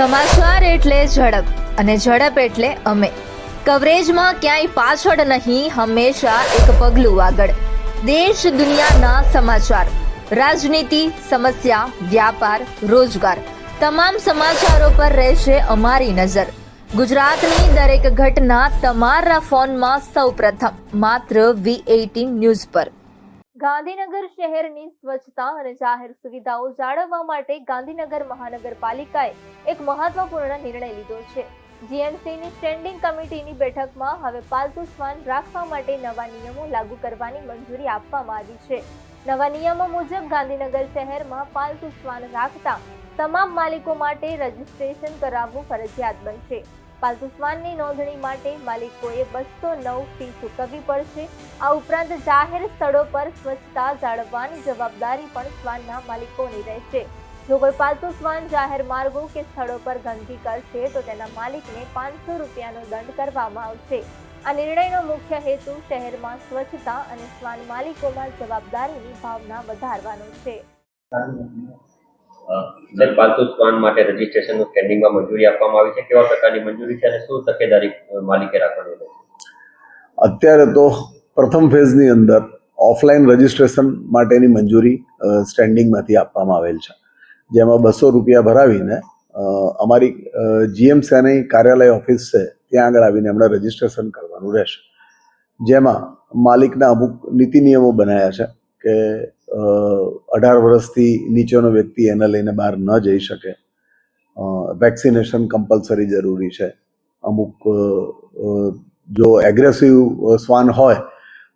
સમાચાર એટલે ઝડપ અને ઝડપ એટલે અમે. કવરેજમાં ક્યાંય પાછળ નહીં, હંમેશા એક પગલું આગળ. દેશ દુનિયાના સમાચાર, રાજનીતિ, સમસ્યા, વ્યાપાર, રોજગાર, તમામ સમાચારો પર રહેશે અમારી નજર. ગુજરાતની દરેક ઘટના તમારા ફોનમાં સૌપ્રથમ માત્ર V18 ન્યૂઝ પર. ગાંધીનગર શહેરની સ્વચ્છતા અને જાહેર સુવિધાઓ જાળવવા માટે ગાંધીનગર મહાનગરપાલિકાએ એક મહત્વપૂર્ણ નિર્ણય લીધો છે. GMCની સ્ટેન્ડિંગ કમિટીની બેઠકમાં હવે પાલતુ શ્વાન રાખવા માટે નવા નિયમો લાગુ કરવાની મંજૂરી આપવામાં આવી છે. નવા નિયમો મુજબ ગાંધીનગર શહેરમાં પાલતુ શ્વાન રાખતા તમામ માલિકો માટે રજીસ્ટ્રેશન કરાવવું ફરજિયાત બનશે. પાલતુ શ્વાનની નોંધણી માટે માલિકોએ 209 ફી ચૂકવવી પડશે. આ ઉપરાંત જાહેર સ્થળો પર સ્વચ્છતા જાળવવાની જવાબદારી પણ શ્વાનના માલિકોની રહેશે. જો કોઈ પાલતુ શ્વાન જાહેર માર્ગો કે સ્થળો પર ગંદકી કરશે તો તેના માલિકને 500 રૂપિયાનો દંડ કરવામાં આવશે. આ નિર્ણયનો મુખ્ય હેતુ શહેરમાં સ્વચ્છતા અને શ્વાન માલિકોમાં જવાબદારીની ભાવના વધારવાનો છે. સર, પાલતુ શ્વાન માટે રજીસ્ટ્રેશનનું સ્ટેન્ડિંગમાં મંજૂરી આપવામાં આવી છે. કેવા પ્રકારની મંજૂરી છે અને શું તકેદારી માલિકે રાખવાની છે? અત્યારે તો પ્રથમ ફેઝની અંદર ઓફલાઈન રજીસ્ટ્રેશન માટેની મંજૂરી સ્ટેન્ડિંગમાંથી આપવામાં આવેલ છે, જેમાં 200 રૂપિયા ભરાવીને અમારી GMCની કાર્યાલય ઓફિસ છે ત્યાં આગળ આવીને એમણે રજીસ્ટ્રેશન કરવાનું રહેશે. જેમાં માલિકના અમુક નીતિ નિયમો બનાવ્યા છે કે 18 વર્ષથી નીચેનો વ્યક્તિ એને લઈને બહાર ન જઈ શકે. વેક્સિનેશન કમ્પલસરી જરૂરી છે. અમુક જો એગ્રેસિવ શ્વાન હોય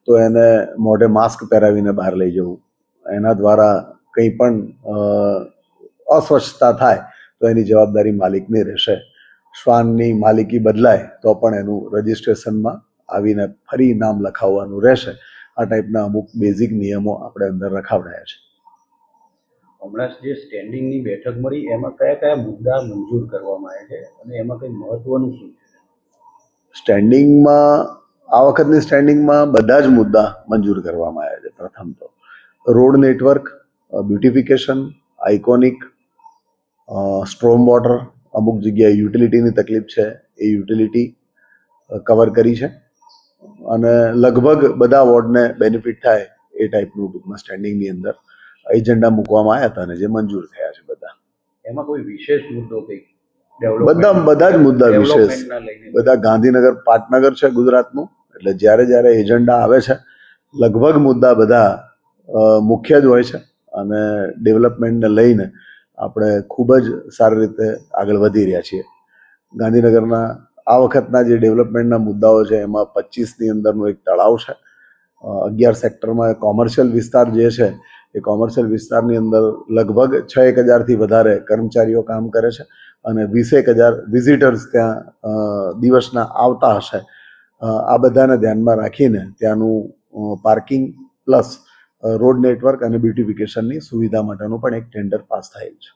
તો એને મોઢે માસ્ક પહેરાવીને બહાર લઈ જવું. એના દ્વારા કંઈ પણ અસ્વચ્છતા થાય તો એની જવાબદારી માલિકની રહેશે. શ્વાનની માલિકી બદલાય તો પણ એનું રજિસ્ટ્રેશનમાં આવીને ફરી નામ લખાવવાનું રહેશે. આ ટાઈપના અમુક બેઝિક નિયમો આપણે અંદર રખાવડાયા છે. હમણાં જે સ્ટેન્ડિંગની બેઠક મળી એમાં કયા કયા મુદ્દા મંજૂર કરવામાં આવ્યા છે અને એમાં કંઈ મહત્વનું શું છે? સ્ટેન્ડિંગમાં આ વખતની સ્ટેન્ડિંગમાં બધા જ મુદ્દા મંજૂર કરવામાં આવ્યા છે. પ્રથમ તો road network, beautification, iconic, storm water, અમુક જગ્યાએ યુટિલિટીની તકલીફ છે એ યુટિલિટી કવર કરી છે અને લગભગ બધા વોર્ડને બેનિફિટ થાય એ ટાઈપનું ટૂંકમાં સ્ટેન્ડિંગની અંદર એજન્ડા મૂકવામાં આવ્યા હતા અને જે મંજૂર થયા છે બધા. એમાં કોઈ વિશેષ મુદ્દો કંઈક બધા જ મુદ્દા વિશેષ, બધા ગાંધીનગર પાટનગર છે ગુજરાતનું, એટલે જ્યારે એજન્ડા આવે છે લગભગ મુદ્દા બધા મુખ્ય જ હોય છે અને ડેવલપમેન્ટને લઈને આપણે ખૂબ જ સારી રીતે આગળ વધી રહ્યા છીએ. ગાંધીનગરના આ વખતના જે ડેવલપમેન્ટના મુદ્દાઓ છે એમાં 25ની અંદરનું એક તળાવ છે. 11 સેક્ટરમાં કોમર્શિયલ વિસ્તાર જે છે એ કોમર્શિયલ વિસ્તારની અંદર લગભગ 6,000થી વધારે કર્મચારીઓ કામ કરે છે અને 20,000 વિઝિટર્સ ત્યાં દિવસના આવતા હશે. આ બધાને ધ્યાનમાં રાખીને ત્યાંનું પાર્કિંગ પ્લસ રોડ નેટવર્ક અને બ્યુટિફિકેશનની સુવિધા માટેનું પણ એક ટેન્ડર પાસ થયેલ છે.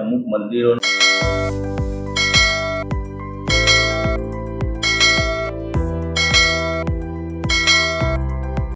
અમુક મંદિરો